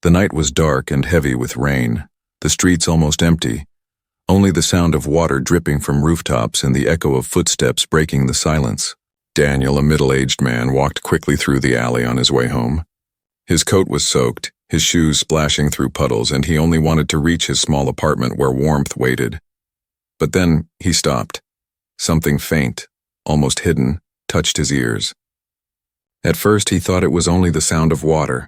The night was dark and heavy with rain, the streets almost empty, only the sound of water dripping from rooftops and the echo of footsteps breaking the silence. Daniel, a middle-aged man, walked quickly through the alley on his way home. His coat was soaked, his shoes splashing through puddles, and he only wanted to reach his small apartment where warmth waited. But then he stopped. Something faint, almost hidden, touched his ears. At first he thought it was only the sound of water.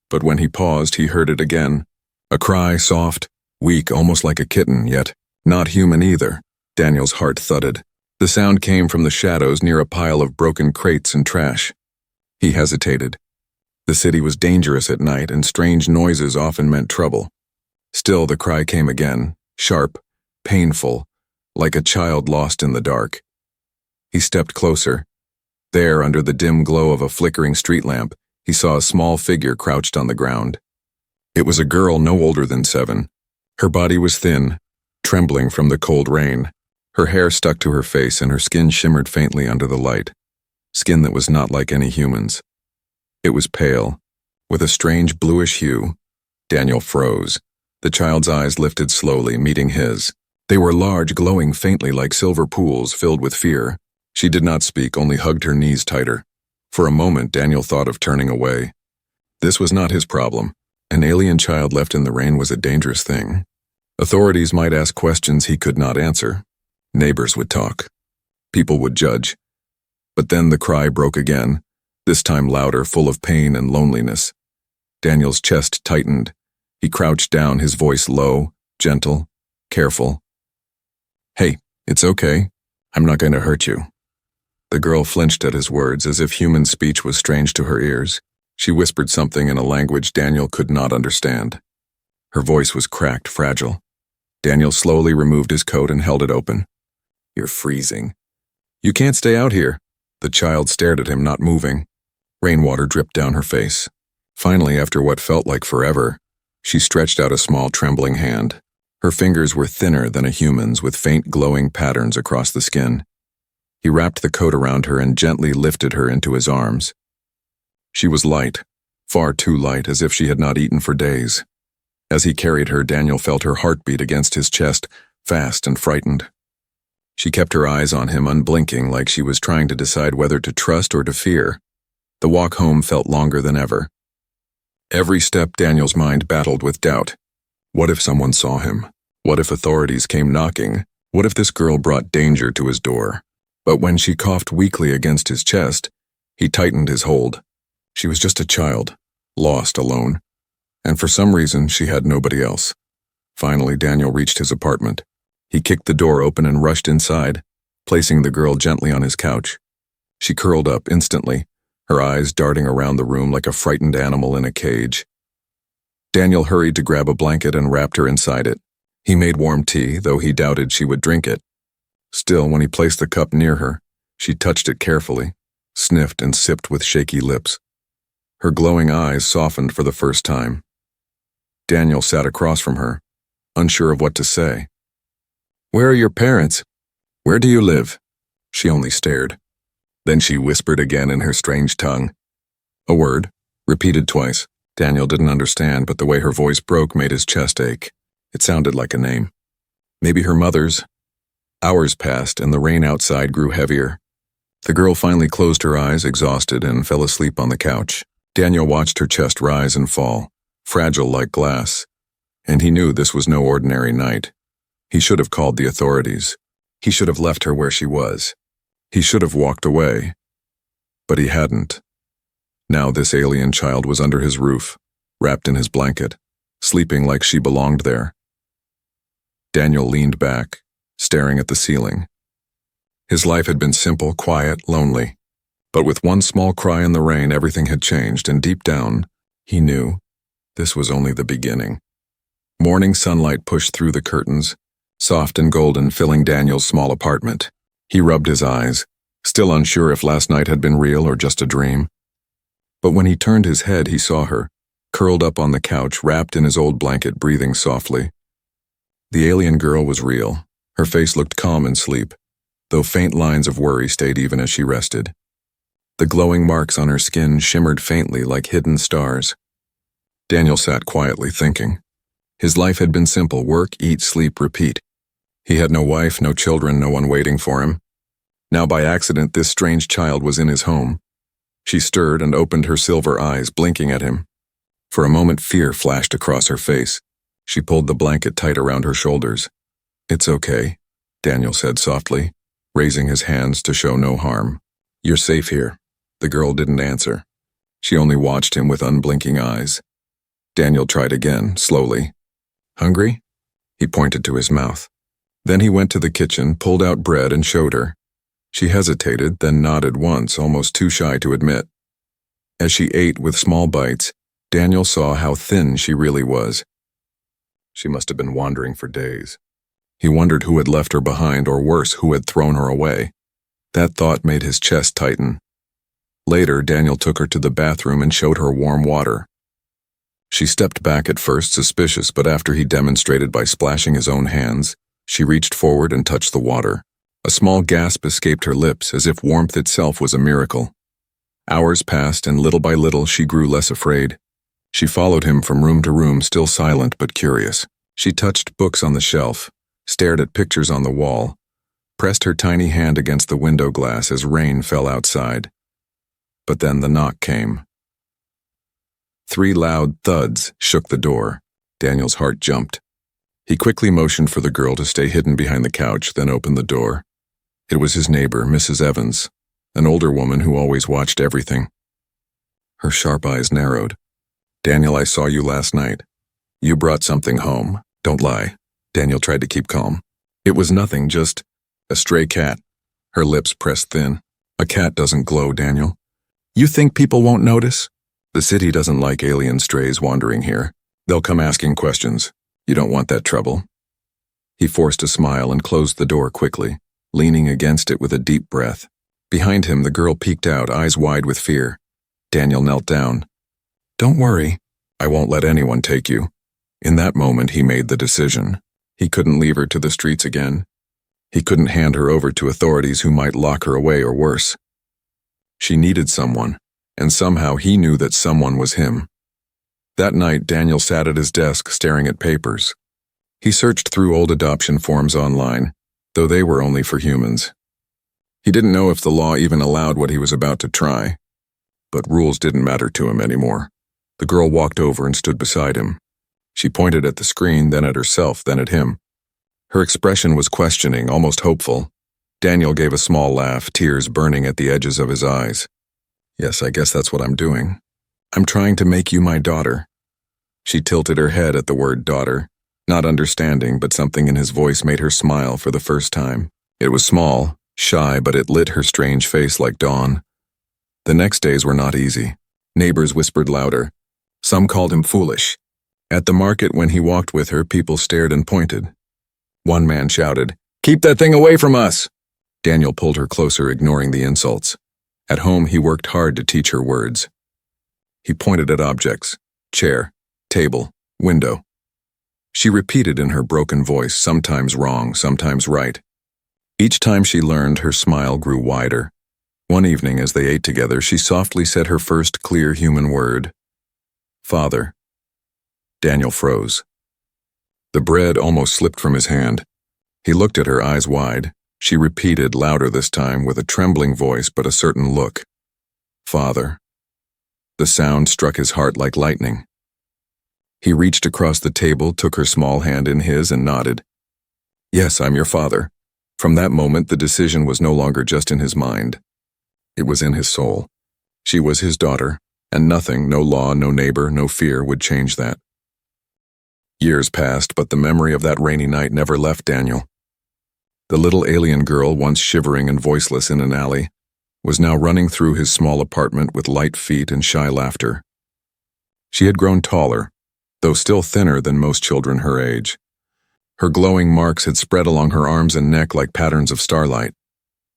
But when he paused, he heard it again. A cry, soft, weak, almost like a kitten, yet not human either. Daniel's heart thudded. The sound came from the shadows near a pile of broken crates and trash. He hesitated. The city was dangerous at night, and strange noises often meant trouble. Still, the cry came again, sharp, painful, like a child lost in the dark. He stepped closer. There, under the dim glow of a flickering street lamp, he saw a small figure crouched on the ground. It was a girl no older than 7. Her body was thin, trembling from the cold rain. Her hair stuck to her face and her skin shimmered faintly under the light. Skin that was not like any human's. It was pale, with a strange bluish hue. Daniel froze. The child's eyes lifted slowly, meeting his. They were large, glowing faintly like silver pools filled with fear. She did not speak, only hugged her knees tighter. For a moment, Daniel thought of turning away. This was not his problem. An alien child left in the rain was a dangerous thing. Authorities might ask questions he could not answer. Neighbors would talk. People would judge. But then the cry broke again, this time louder, full of pain and loneliness. Daniel's chest tightened. He crouched down, his voice low, gentle, careful. "Hey, it's okay. I'm not going to hurt you." The girl flinched at his words, as if human speech was strange to her ears. She whispered something in a language Daniel could not understand. Her voice was cracked, fragile. Daniel slowly removed his coat and held it open. "You're freezing." "You can't stay out here." The child stared at him, not moving. Rainwater dripped down her face. Finally, after what felt like forever, she stretched out a small, trembling hand. Her fingers were thinner than a human's, with faint glowing patterns across the skin. He wrapped the coat around her and gently lifted her into his arms. She was light, far too light, as if she had not eaten for days. As he carried her, Daniel felt her heartbeat against his chest, fast and frightened. She kept her eyes on him, unblinking, like she was trying to decide whether to trust or to fear. The walk home felt longer than ever. Every step, Daniel's mind battled with doubt. What if someone saw him? What if authorities came knocking? What if this girl brought danger to his door? But when she coughed weakly against his chest, he tightened his hold. She was just a child, lost, alone. And for some reason, she had nobody else. Finally, Daniel reached his apartment. He kicked the door open and rushed inside, placing the girl gently on his couch. She curled up instantly, her eyes darting around the room like a frightened animal in a cage. Daniel hurried to grab a blanket and wrapped her inside it. He made warm tea, though he doubted she would drink it. Still, when he placed the cup near her, she touched it carefully, sniffed and sipped with shaky lips. Her glowing eyes softened for the first time. Daniel sat across from her, unsure of what to say. "Where are your parents? Where do you live?" She only stared. Then she whispered again in her strange tongue. A word, repeated twice. Daniel didn't understand, but the way her voice broke made his chest ache. It sounded like a name. Maybe her mother's. Hours passed, and the rain outside grew heavier. The girl finally closed her eyes, exhausted, and fell asleep on the couch. Daniel watched her chest rise and fall, fragile like glass. And he knew this was no ordinary night. He should have called the authorities. He should have left her where she was. He should have walked away. But he hadn't. Now this alien child was under his roof, wrapped in his blanket, sleeping like she belonged there. Daniel leaned back, staring at the ceiling. His life had been simple, quiet, lonely. But with one small cry in the rain, everything had changed, and deep down, he knew this was only the beginning. Morning sunlight pushed through the curtains, soft and golden, filling Daniel's small apartment. He rubbed his eyes, still unsure if last night had been real or just a dream. But when he turned his head, he saw her, curled up on the couch, wrapped in his old blanket, breathing softly. The alien girl was real. Her face looked calm in sleep, though faint lines of worry stayed even as she rested. The glowing marks on her skin shimmered faintly like hidden stars. Daniel sat quietly thinking. His life had been simple: work, eat, sleep, repeat. He had no wife, no children, no one waiting for him. Now by accident this strange child was in his home. She stirred and opened her silver eyes, blinking at him. For a moment fear flashed across her face. She pulled the blanket tight around her shoulders. "It's okay," Daniel said softly, raising his hands to show no harm. "You're safe here." The girl didn't answer. She only watched him with unblinking eyes. Daniel tried again, slowly. "Hungry?" He pointed to his mouth. Then he went to the kitchen, pulled out bread, and showed her. She hesitated, then nodded once, almost too shy to admit. As she ate with small bites, Daniel saw how thin she really was. She must have been wandering for days. He wondered who had left her behind, or worse, who had thrown her away. That thought made his chest tighten. Later, Daniel took her to the bathroom and showed her warm water. She stepped back at first, suspicious, but after he demonstrated by splashing his own hands, she reached forward and touched the water. A small gasp escaped her lips, as if warmth itself was a miracle. Hours passed, and little by little she grew less afraid. She followed him from room to room, still silent but curious. She touched books on the shelf, stared at pictures on the wall, pressed her tiny hand against the window glass as rain fell outside. But then the knock came. 3 loud thuds shook the door. Daniel's heart jumped. He quickly motioned for the girl to stay hidden behind the couch, then opened the door. It was his neighbor, Mrs. Evans, an older woman who always watched everything. Her sharp eyes narrowed. "Daniel, I saw you last night. You brought something home. Don't lie." Daniel tried to keep calm. "It was nothing, just a stray cat." Her lips pressed thin. "A cat doesn't glow, Daniel. You think people won't notice? The city doesn't like alien strays wandering here. They'll come asking questions. You don't want that trouble." He forced a smile and closed the door quickly, leaning against it with a deep breath. Behind him, the girl peeked out, eyes wide with fear. Daniel knelt down. "Don't worry. I won't let anyone take you." In that moment, he made the decision. He couldn't leave her to the streets again. He couldn't hand her over to authorities who might lock her away or worse. She needed someone, and somehow he knew that someone was him. That night, Daniel sat at his desk staring at papers. He searched through old adoption forms online, though they were only for humans. He didn't know if the law even allowed what he was about to try. But rules didn't matter to him anymore. The girl walked over and stood beside him. She pointed at the screen, then at herself, then at him. Her expression was questioning, almost hopeful. Daniel gave a small laugh, tears burning at the edges of his eyes. "Yes, I guess that's what I'm doing. I'm trying to make you my daughter." She tilted her head at the word daughter, not understanding, but something in his voice made her smile for the first time. It was small, shy, but it lit her strange face like dawn. The next days were not easy. Neighbors whispered louder. Some called him foolish. At the market, when he walked with her, people stared and pointed. One man shouted, "Keep that thing away from us!" Daniel pulled her closer, ignoring the insults. At home, he worked hard to teach her words. He pointed at objects: chair, table, window. She repeated in her broken voice, sometimes wrong, sometimes right. Each time she learned, her smile grew wider. One evening, as they ate together, she softly said her first clear human word: "Father." Daniel froze. The bread almost slipped from his hand. He looked at her, eyes wide. She repeated, louder this time, with a trembling voice but a certain look: "Father." The sound struck his heart like lightning. He reached across the table, took her small hand in his, and nodded. "Yes, I'm your father." From that moment, the decision was no longer just in his mind. It was in his soul. She was his daughter, and nothing, no law, no neighbor, no fear, would change that. Years passed, but the memory of that rainy night never left Daniel. The little alien girl, once shivering and voiceless in an alley, was now running through his small apartment with light feet and shy laughter. She had grown taller, though still thinner than most children her age. Her glowing marks had spread along her arms and neck like patterns of starlight.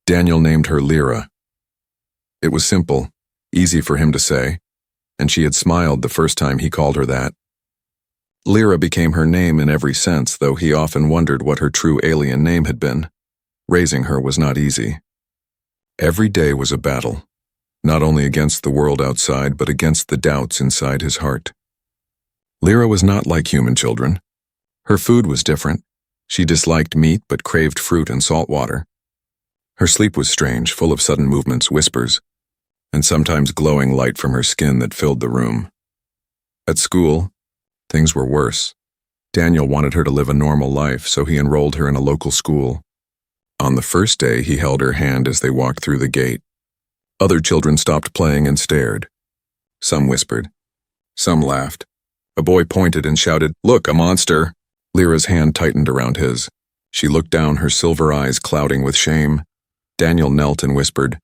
Daniel named her Lyra. It was simple, easy for him to say, and she had smiled the first time he called her that. Lyra became her name in every sense, though he often wondered what her true alien name had been. Raising her was not easy. Every day was a battle, not only against the world outside, but against the doubts inside his heart. Lyra was not like human children. Her food was different. She disliked meat but craved fruit and salt water. Her sleep was strange, full of sudden movements, whispers, and sometimes glowing light from her skin that filled the room. At school, things were worse. Daniel wanted her to live a normal life, so he enrolled her in a local school. On the first day, he held her hand as they walked through the gate. Other children stopped playing and stared. Some whispered. Some laughed. A boy pointed and shouted, "Look, a monster!" Lyra's hand tightened around his. She looked down, her silver eyes clouding with shame. Daniel knelt and whispered,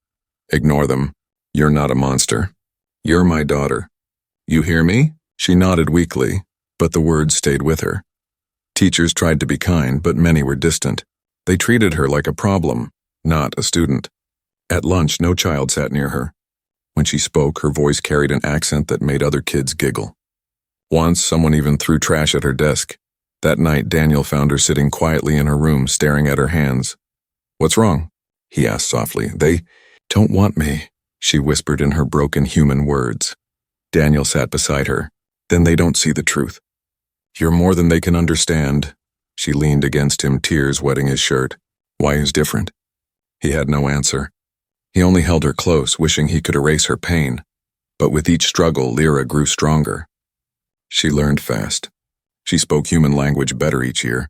"Ignore them. You're not a monster. You're my daughter. You hear me?" She nodded weakly, but the words stayed with her. Teachers tried to be kind, but many were distant. They treated her like a problem, not a student. At lunch, no child sat near her. When she spoke, her voice carried an accent that made other kids giggle. Once, someone even threw trash at her desk. That night, Daniel found her sitting quietly in her room, staring at her hands. "What's wrong?" he asked softly. "They don't want me," she whispered in her broken human words. Daniel sat beside her. "Then they don't see the truth. You're more than they can understand." She leaned against him, tears wetting his shirt. "Why is different?" He had no answer. He only held her close, wishing he could erase her pain. But with each struggle, Lyra grew stronger. She learned fast. She spoke human language better each year.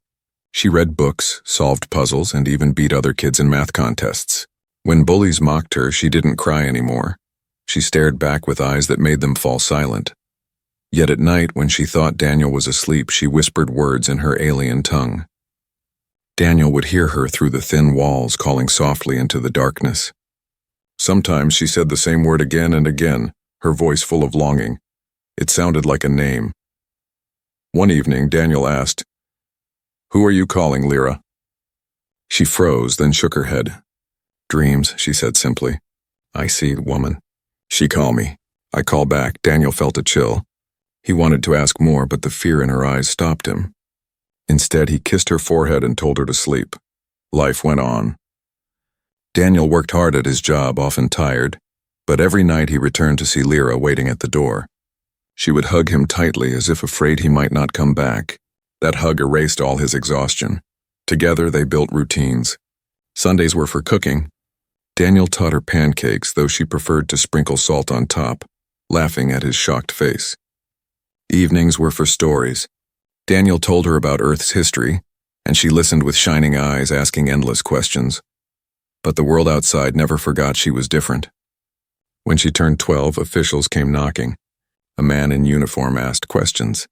She read books, solved puzzles, and even beat other kids in math contests. When bullies mocked her, she didn't cry anymore. She stared back with eyes that made them fall silent. Yet at night, when she thought Daniel was asleep, she whispered words in her alien tongue. Daniel would hear her through the thin walls, calling softly into the darkness. Sometimes she said the same word again and again, her voice full of longing. It sounded like a name. One evening, Daniel asked, "Who are you calling, Lyra?" She froze, then shook her head. "Dreams," she said simply. "I see, woman." "She call me." I call back. Daniel felt a chill. He wanted to ask more, but the fear in her eyes stopped him. Instead, he kissed her forehead and told her to sleep. Life went on. Daniel worked hard at his job, often tired, but every night he returned to see Lyra waiting at the door. She would hug him tightly as if afraid he might not come back. That hug erased all his exhaustion. Together, they built routines. Sundays were for cooking. Daniel taught her pancakes, though she preferred to sprinkle salt on top, laughing at his shocked face. Evenings were for stories. Daniel told her about Earth's history, and she listened with shining eyes, asking endless questions. But the world outside never forgot she was different. When she turned 12, officials came knocking. A man in uniform asked questions.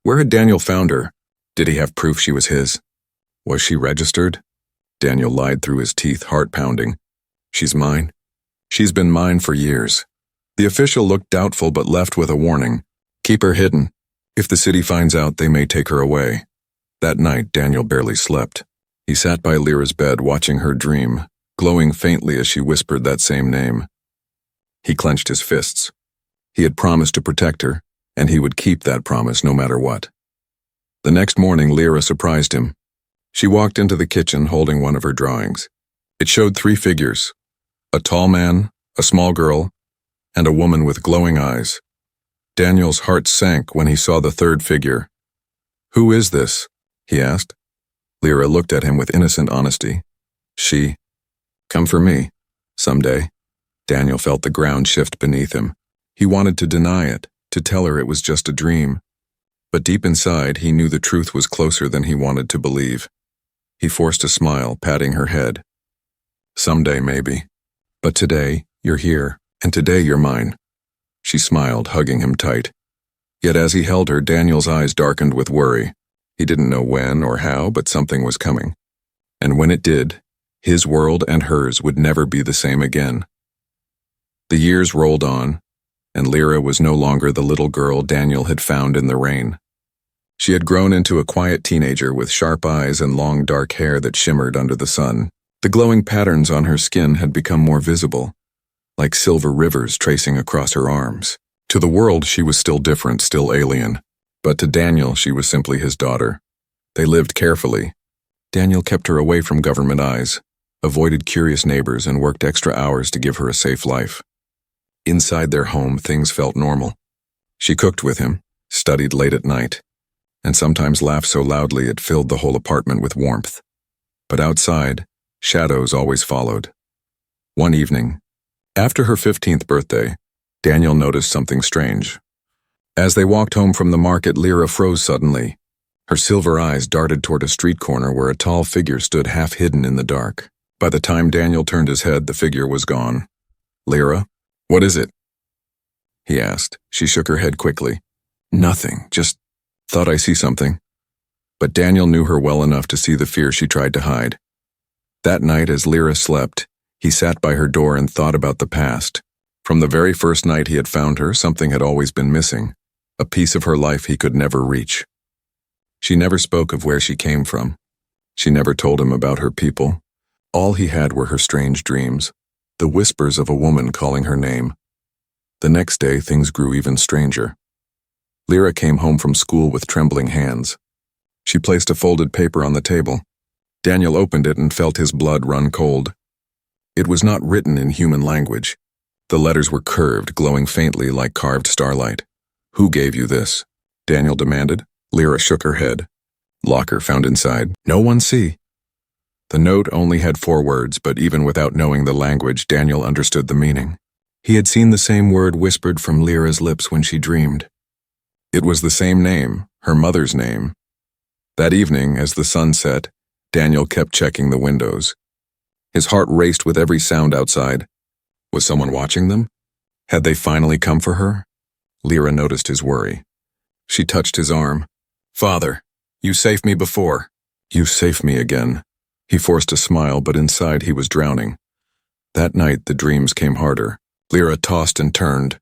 Where had Daniel found her? Did he have proof she was his? Was she registered? Daniel lied through his teeth, heart pounding. She's mine. She's been mine for years. The official looked doubtful but left with a warning. Keep her hidden. If the city finds out, they may take her away. That night, Daniel barely slept. He sat by Lyra's bed watching her dream, glowing faintly as she whispered that same name. He clenched his fists. He had promised to protect her, and he would keep that promise no matter what. The next morning, Lyra surprised him. She walked into the kitchen holding one of her drawings. It showed 3 figures, a tall man, a small girl, and a woman with glowing eyes. Daniel's heart sank when he saw the 3rd figure. Who is this? He asked. Lyra looked at him with innocent honesty. She. Come for me. Someday. Daniel felt the ground shift beneath him. He wanted to deny it, to tell her it was just a dream. But deep inside, he knew the truth was closer than he wanted to believe. He forced a smile, patting her head. Someday, maybe. But today, you're here, and today you're mine. She smiled, hugging him tight. Yet as he held her, Daniel's eyes darkened with worry. He didn't know when or how, but something was coming. And when it did, his world and hers would never be the same again. The years rolled on, and Lyra was no longer the little girl Daniel had found in the rain. She had grown into a quiet teenager with sharp eyes and long dark hair that shimmered under the sun. The glowing patterns on her skin had become more visible, like silver rivers tracing across her arms. To the world, she was still different, still alien. But to Daniel, she was simply his daughter. They lived carefully. Daniel kept her away from government eyes, avoided curious neighbors, and worked extra hours to give her a safe life. Inside their home, things felt normal. She cooked with him, studied late at night, and sometimes laughed so loudly it filled the whole apartment with warmth. But outside, shadows always followed. One evening, after her 15th birthday, Daniel noticed something strange. As they walked home from the market, Lyra froze suddenly. Her silver eyes darted toward a street corner where a tall figure stood half hidden in the dark. By the time Daniel turned his head, the figure was gone. "Lyra, what is it?" he asked. She shook her head quickly. "Nothing, just thought I see something." But Daniel knew her well enough to see the fear she tried to hide. That night, as Lyra slept, he sat by her door and thought about the past. From the very first night he had found her, something had always been missing, a piece of her life he could never reach. She never spoke of where she came from. She never told him about her people. All he had were her strange dreams, the whispers of a woman calling her name. The next day, things grew even stranger. Lyra came home from school with trembling hands. She placed a folded paper on the table. Daniel opened it and felt his blood run cold. It was not written in human language. The letters were curved, glowing faintly like carved starlight. "Who gave you this?" Daniel demanded. Lyra shook her head. "Locker found inside. No one see." The note only had 4 words, but even without knowing the language, Daniel understood the meaning. He had seen the same word whispered from Lyra's lips when she dreamed. It was the same name, her mother's name. That evening, as the sun set, Daniel kept checking the windows. His heart raced with every sound outside. Was someone watching them? Had they finally come for her? Lyra noticed his worry. She touched his arm. "Father, you saved me before." "You saved me again." He forced a smile, but inside he was drowning. That night the dreams came harder. Lyra tossed and turned,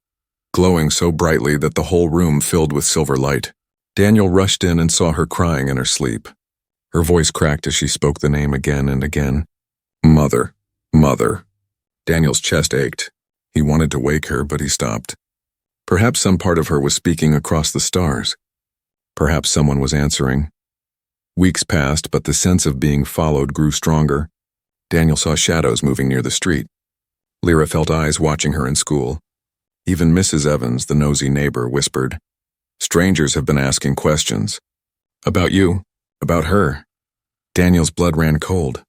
glowing so brightly that the whole room filled with silver light. Daniel rushed in and saw her crying in her sleep. Her voice cracked as she spoke the name again and again. "Mother, mother." Daniel's chest ached. He wanted to wake her, but he stopped. Perhaps some part of her was speaking across the stars. Perhaps someone was answering. Weeks passed, but the sense of being followed grew stronger. Daniel saw shadows moving near the street. Lyra felt eyes watching her in school. Even Mrs. Evans, the nosy neighbor, whispered, "Strangers have been asking questions. About you, about her." Daniel's blood ran cold.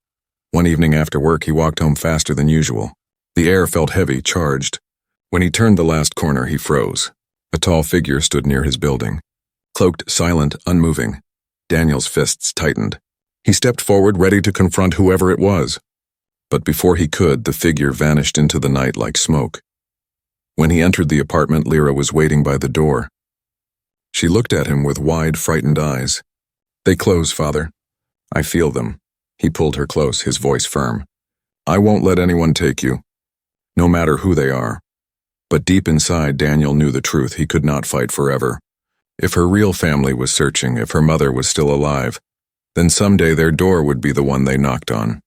One evening after work, he walked home faster than usual. The air felt heavy, charged. When he turned the last corner, he froze. A tall figure stood near his building. Cloaked, silent, unmoving. Daniel's fists tightened. He stepped forward, ready to confront whoever it was. But before he could, the figure vanished into the night like smoke. When he entered the apartment, Lyra was waiting by the door. She looked at him with wide, frightened eyes. "They close, Father. I feel them." He pulled her close, his voice firm. "I won't let anyone take you, no matter who they are." But deep inside, Daniel knew the truth. He could not fight forever. If her real family was searching, if her mother was still alive, then someday their door would be the one they knocked on.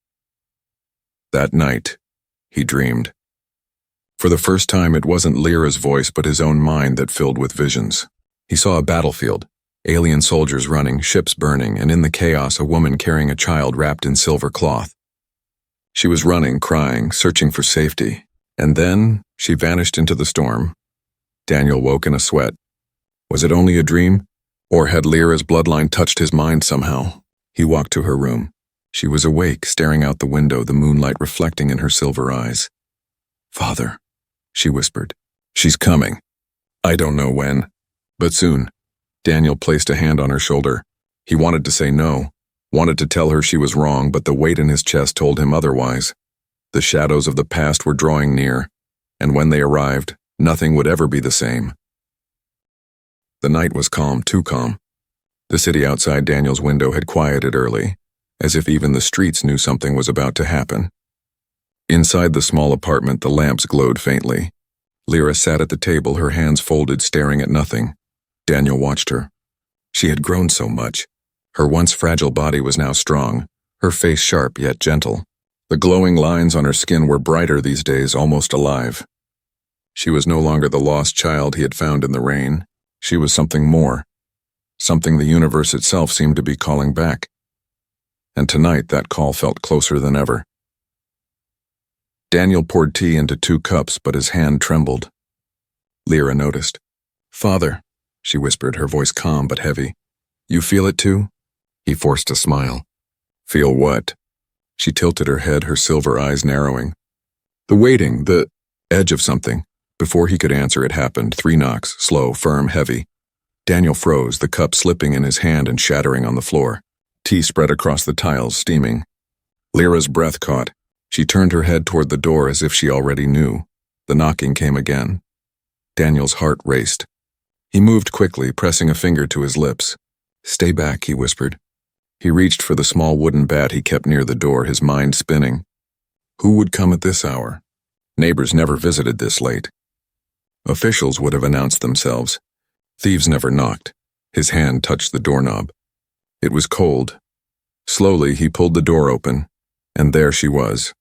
That night, he dreamed. For the first time, it wasn't Lyra's voice, but his own mind that filled with visions. He saw a battlefield, alien soldiers running, ships burning, and in the chaos, a woman carrying a child wrapped in silver cloth. She was running, crying, searching for safety, and then she vanished into the storm. Daniel woke in a sweat. Was it only a dream, or had Lyra's bloodline touched his mind somehow? He walked to her room. She was awake, staring out the window, the moonlight reflecting in her silver eyes. "Father," she whispered. "She's coming. I don't know when, but soon." Daniel placed a hand on her shoulder. He wanted to say no, wanted to tell her she was wrong, but the weight in his chest told him otherwise. The shadows of the past were drawing near, and when they arrived, nothing would ever be the same. The night was calm, too calm. The city outside Daniel's window had quieted early, as if even the streets knew something was about to happen. Inside the small apartment, the lamps glowed faintly. Lyra sat at the table, her hands folded, staring at nothing. Daniel watched her. She had grown so much. Her once fragile body was now strong, her face sharp yet gentle. The glowing lines on her skin were brighter these days, almost alive. She was no longer the lost child he had found in the rain. She was something more, something the universe itself seemed to be calling back. And tonight that call felt closer than ever. Daniel poured tea into 2 cups, but his hand trembled. Lyra noticed. "Father," she whispered, her voice calm but heavy. You feel it too? He forced a smile. Feel what? She tilted her head, her silver eyes narrowing. The waiting, the edge of something. Before he could answer, it happened. 3 knocks, slow, firm, heavy. Daniel froze, the cup slipping in his hand and shattering on the floor. Tea spread across the tiles, steaming. Lyra's breath caught. She turned her head toward the door as if she already knew. The knocking came again. Daniel's heart raced. He moved quickly, pressing a finger to his lips. Stay back, he whispered. He reached for the small wooden bat he kept near the door, his mind spinning. Who would come at this hour? Neighbors never visited this late. Officials would have announced themselves. Thieves never knocked. His hand touched the doorknob. It was cold. Slowly, he pulled the door open, and there she was.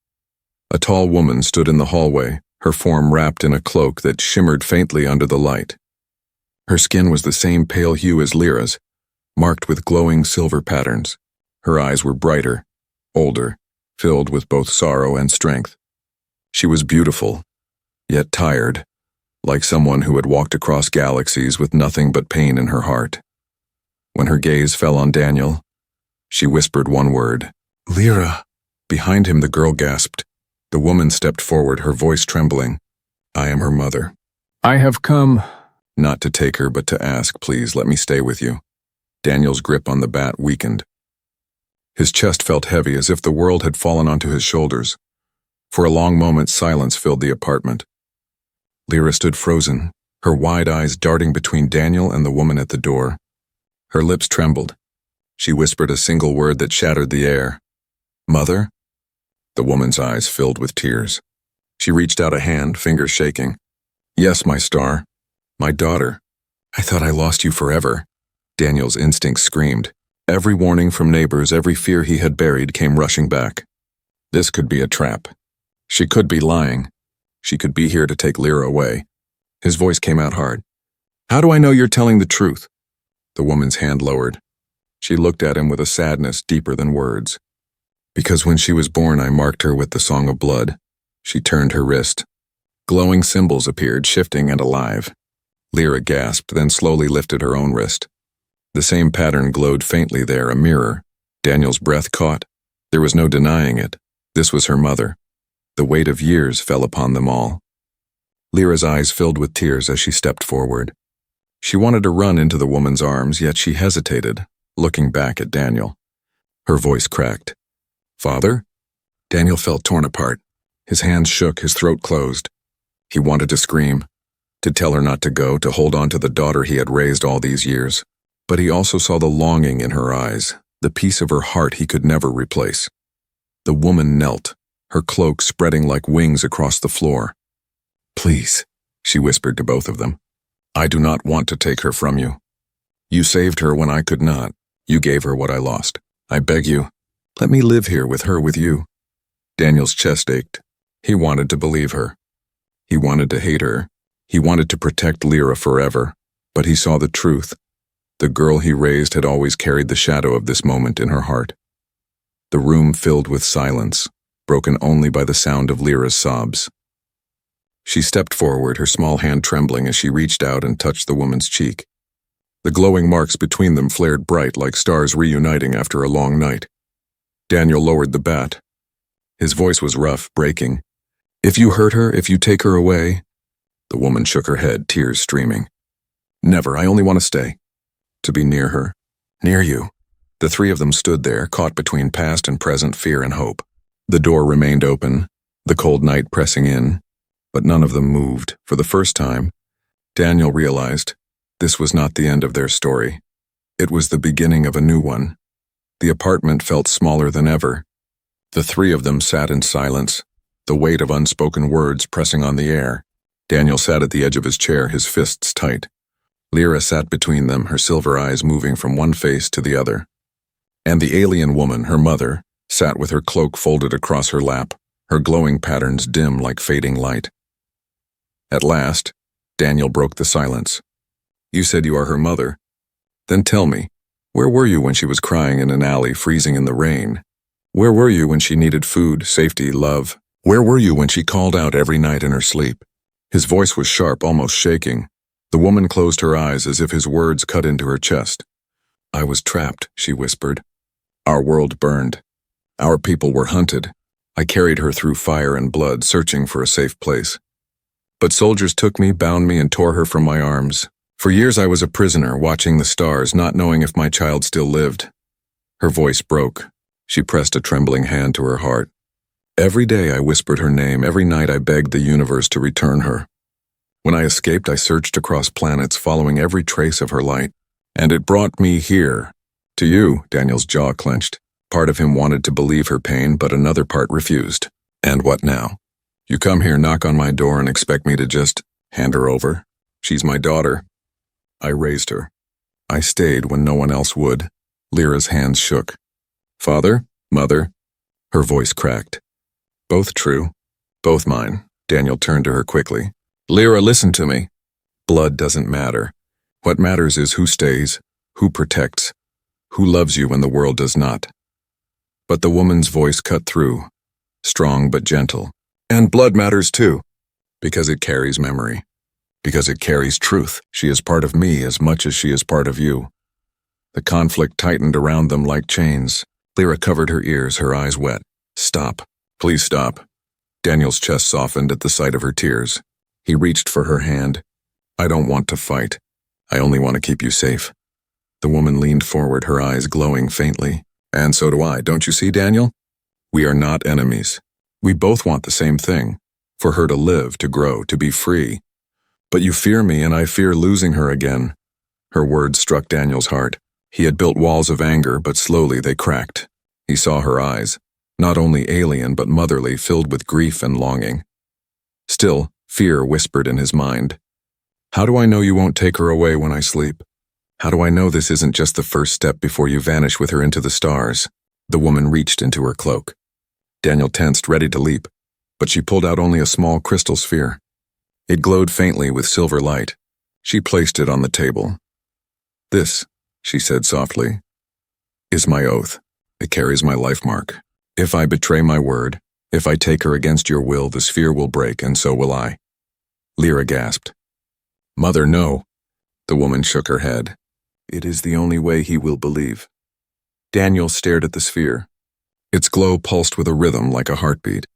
A tall woman stood in the hallway, her form wrapped in a cloak that shimmered faintly under the light. Her skin was the same pale hue as Lyra's, marked with glowing silver patterns. Her eyes were brighter, older, filled with both sorrow and strength. She was beautiful, yet tired, like someone who had walked across galaxies with nothing but pain in her heart. When her gaze fell on Daniel, she whispered one word, Lyra. Behind him, the girl gasped. The woman stepped forward, her voice trembling. I am her mother. I have come. Not to take her, but to ask, please let me stay with you. Daniel's grip on the bat weakened. His chest felt heavy, as if the world had fallen onto his shoulders. For a long moment, silence filled the apartment. Lyra stood frozen, her wide eyes darting between Daniel and the woman at the door. Her lips trembled. She whispered a single word that shattered the air. Mother? The woman's eyes filled with tears. She reached out a hand, fingers shaking. Yes, my star. My daughter. I thought I lost you forever. Daniel's instincts screamed. Every warning from neighbors, every fear he had buried came rushing back. This could be a trap. She could be lying. She could be here to take Lyra away. His voice came out hard. How do I know you're telling the truth? The woman's hand lowered. She looked at him with a sadness deeper than words. Because when she was born, I marked her with the song of blood. She turned her wrist. Glowing symbols appeared, shifting and alive. Lyra gasped, then slowly lifted her own wrist. The same pattern glowed faintly there, a mirror. Daniel's breath caught. There was no denying it. This was her mother. The weight of years fell upon them all. Lyra's eyes filled with tears as she stepped forward. She wanted to run into the woman's arms, yet she hesitated, looking back at Daniel. Her voice cracked. Father? Daniel felt torn apart. His hands shook, his throat closed. He wanted to scream, to tell her not to go, to hold on to the daughter he had raised all these years. But he also saw the longing in her eyes, the piece of her heart he could never replace. The woman knelt, her cloak spreading like wings across the floor. Please, she whispered to both of them. I do not want to take her from you. You saved her when I could not. You gave her what I lost. I beg you, let me live here with her with you. Daniel's chest ached. He wanted to believe her. He wanted to hate her. He wanted to protect Lyra forever. But he saw the truth. The girl he raised had always carried the shadow of this moment in her heart. The room filled with silence, broken only by the sound of Lyra's sobs. She stepped forward, her small hand trembling as she reached out and touched the woman's cheek. The glowing marks between them flared bright like stars reuniting after a long night. Daniel lowered the bat. His voice was rough, breaking. If you hurt her, if you take her away. The woman shook her head, tears streaming. Never, I only want to stay. To be near her. Near you. The three of them stood there, caught between past and present fear and hope. The door remained open, the cold night pressing in, but none of them moved. For the first time, Daniel realized this was not the end of their story. It was the beginning of a new one. The apartment felt smaller than ever. The three of them sat in silence, the weight of unspoken words pressing on the air. Daniel sat at the edge of his chair, his fists tight. Lyra sat between them, her silver eyes moving from one face to the other. And the alien woman, her mother, sat with her cloak folded across her lap, her glowing patterns dim like fading light. At last, Daniel broke the silence. You said you are her mother. Then tell me, where were you when she was crying in an alley, freezing in the rain? Where were you when she needed food, safety, love? Where were you when she called out every night in her sleep? His voice was sharp, almost shaking. The woman closed her eyes as if his words cut into her chest. "I was trapped," she whispered. "Our world burned. Our people were hunted. I carried her through fire and blood, searching for a safe place. But soldiers took me, bound me, and tore her from my arms. For years I was a prisoner, watching the stars, not knowing if my child still lived." Her voice broke. She pressed a trembling hand to her heart. "Every day I whispered her name. Every night I begged the universe to return her. When I escaped, I searched across planets, following every trace of her light. And it brought me here. To you." Daniel's jaw clenched. Part of him wanted to believe her pain, but another part refused. "And what now? You come here, knock on my door, and expect me to just hand her over? She's my daughter. I raised her. I stayed when no one else would." Lyra's hands shook. "Father? Mother?" Her voice cracked. "Both true. Both mine." Daniel turned to her quickly. "Lyra, listen to me. Blood doesn't matter. What matters is who stays, who protects, who loves you when the world does not." But the woman's voice cut through, strong but gentle. "And blood matters too, because it carries memory, because it carries truth. She is part of me as much as she is part of you." The conflict tightened around them like chains. Lyra covered her ears, her eyes wet. "Stop. Please stop." Daniel's chest softened at the sight of her tears. He reached for her hand. "I don't want to fight. I only want to keep you safe." The woman leaned forward, her eyes glowing faintly. "And so do I, don't you see, Daniel? We are not enemies. We both want the same thing, for her to live, to grow, to be free. But you fear me, and I fear losing her again." Her words struck Daniel's heart. He had built walls of anger, but slowly they cracked. He saw her eyes, not only alien but motherly, filled with grief and longing. Still, fear whispered in his mind. "How do I know you won't take her away when I sleep? How do I know this isn't just the first step before you vanish with her into the stars?" The woman reached into her cloak. Daniel tensed, ready to leap, but she pulled out only a small crystal sphere. It glowed faintly with silver light. She placed it on the table. "This," she said softly, "is my oath. It carries my life mark. If I betray my word, if I take her against your will, the sphere will break, and so will I." Lyra gasped. "Mother, no." The woman shook her head. "It is the only way he will believe." Daniel stared at the sphere. Its glow pulsed with a rhythm like a heartbeat.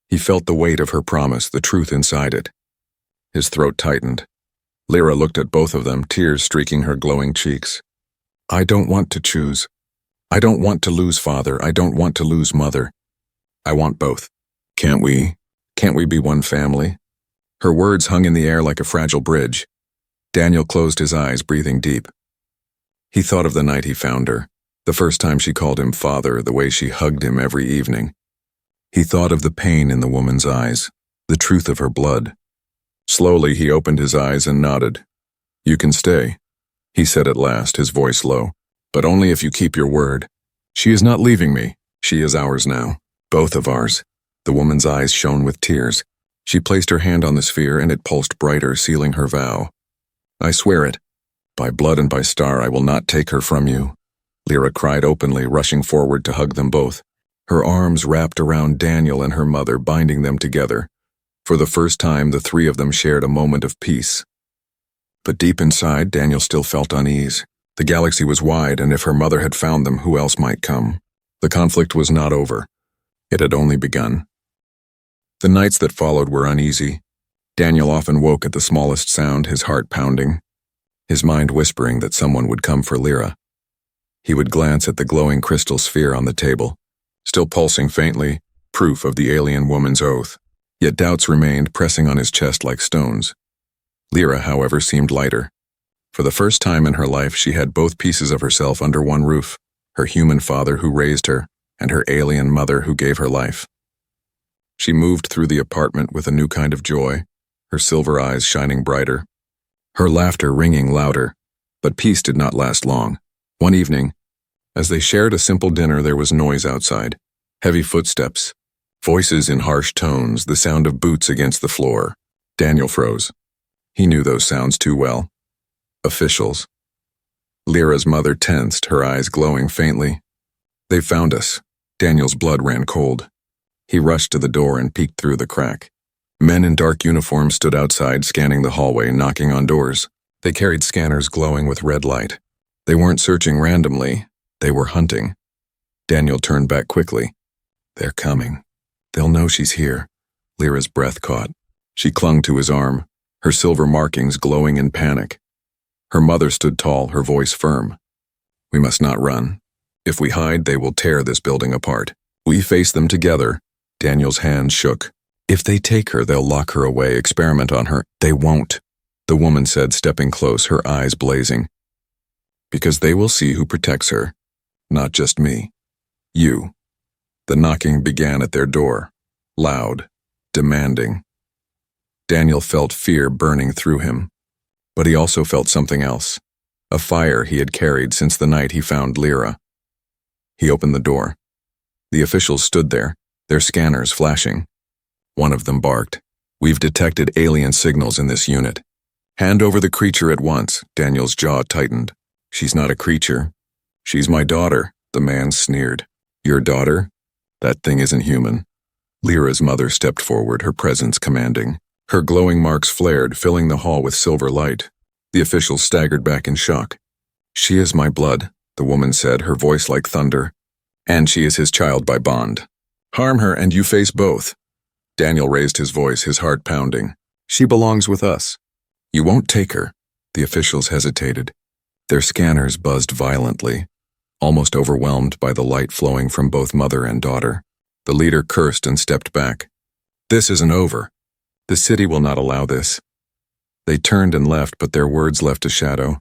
He felt the weight of her promise, the truth inside it. His throat tightened. Lyra looked at both of them, tears streaking her glowing cheeks. "I don't want to choose. I don't want to lose father. I don't want to lose mother. I want both. Can't we be one family?" Her words hung in the air like a fragile bridge. Daniel closed his eyes, breathing deep. He thought of the night he found her, the first time she called him father, the way she hugged him every evening. He thought of the pain in the woman's eyes, the truth of her blood. Slowly he opened his eyes and nodded. "You can stay," he said at last, his voice low, "but only if you keep your word. She is not leaving me. She is ours now. Both of ours." The woman's eyes shone with tears. She placed her hand on the sphere, and it pulsed brighter, sealing her vow. "I swear it. By blood and by star, I will not take her from you." Lyra cried openly, rushing forward to hug them both. Her arms wrapped around Daniel and her mother, binding them together. For the first time, the three of them shared a moment of peace. But deep inside, Daniel still felt unease. The galaxy was wide, and if her mother had found them, who else might come? The conflict was not over. It had only begun. The nights that followed were uneasy. Daniel often woke at the smallest sound, his heart pounding, his mind whispering that someone would come for Lyra. He would glance at the glowing crystal sphere on the table, still pulsing faintly, proof of the alien woman's oath. Yet doubts remained, pressing on his chest like stones. Lyra, however, seemed lighter. For the first time in her life, she had both pieces of herself under one roof, her human father who raised her, and her alien mother who gave her life. She moved through the apartment with a new kind of joy, her silver eyes shining brighter, her laughter ringing louder. But peace did not last long. One evening, as they shared a simple dinner, there was noise outside. Heavy footsteps, voices in harsh tones, the sound of boots against the floor. Daniel froze. He knew those sounds too well. Officials. Lyra's mother tensed, her eyes glowing faintly. "They found us." Daniel's blood ran cold. He rushed to the door and peeked through the crack. Men in dark uniforms stood outside, scanning the hallway, knocking on doors. They carried scanners glowing with red light. They weren't searching randomly. They were hunting. Daniel turned back quickly. They're coming. They'll know she's here. Lyra's breath caught. She clung to his arm, her silver markings glowing in panic. Her mother stood tall, her voice firm. We must not run. If we hide, they will tear this building apart. We face them together. Daniel's hand shook. If they take her, they'll lock her away, experiment on her. They won't, the woman said, stepping close, her eyes blazing. Because they will see who protects her. Not just me. You. The knocking began at their door. Loud. Demanding. Daniel felt fear burning through him. But he also felt something else. A fire he had carried since the night he found Lyra. He opened the door. The officials stood there, their scanners flashing. One of them barked. We've detected alien signals in this unit. Hand over the creature at once. Daniel's jaw tightened. She's not a creature. She's my daughter, the man sneered. Your daughter? That thing isn't human. Lyra's mother stepped forward, her presence commanding. Her glowing marks flared, filling the hall with silver light. The officials staggered back in shock. She is my blood, the woman said, her voice like thunder. And she is his child by bond. Harm her and you face both. Daniel raised his voice, his heart pounding. She belongs with us. You won't take her. The officials hesitated. Their scanners buzzed violently, almost overwhelmed by the light flowing from both mother and daughter. The leader cursed and stepped back. This isn't over. The city will not allow this. They turned and left, but their words left a shadow.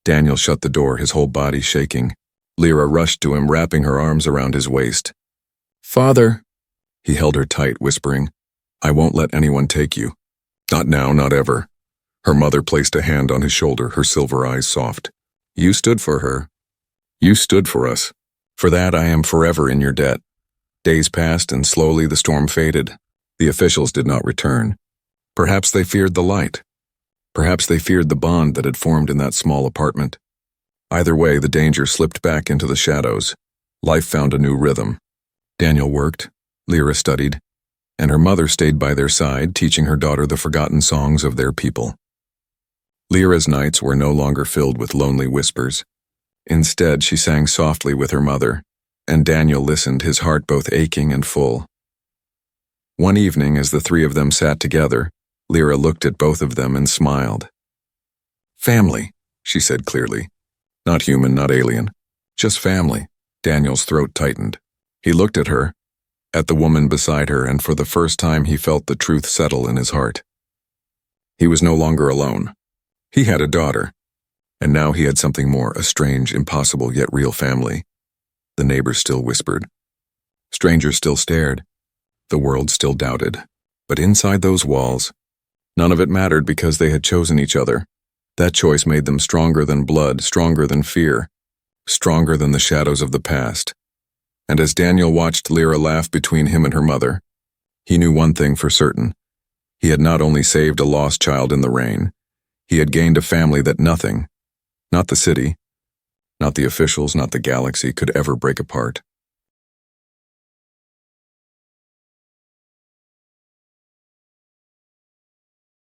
Daniel shut the door, his whole body shaking. Lyra rushed to him, wrapping her arms around his waist. Father! He held her tight, whispering, I won't let anyone take you. Not now, not ever. Her mother placed a hand on his shoulder, her silver eyes soft. You stood for her. You stood for us. For that I am forever in your debt. Days passed and slowly the storm faded. The officials did not return. Perhaps they feared the light. Perhaps they feared the bond that had formed in that small apartment. Either way, the danger slipped back into the shadows. Life found a new rhythm. Daniel worked, Lyra studied, and her mother stayed by their side, teaching her daughter the forgotten songs of their people. Lyra's nights were no longer filled with lonely whispers. Instead, she sang softly with her mother, and Daniel listened, his heart both aching and full. One evening, as the three of them sat together, Lyra looked at both of them and smiled. Family, she said clearly. Not human, not alien. Just family. Daniel's throat tightened. He looked at her, at the woman beside her, and for the first time he felt the truth settle in his heart. He was no longer alone. He had a daughter, and now he had something more, a strange, impossible, yet real family. The neighbors still whispered. Strangers still stared. The world still doubted. But inside those walls, none of it mattered because they had chosen each other. That choice made them stronger than blood, stronger than fear, stronger than the shadows of the past. And as Daniel watched Lyra laugh between him and her mother, he knew one thing for certain. He had not only saved a lost child in the rain, he had gained a family that nothing, not the city, not the officials, not the galaxy, could ever break apart.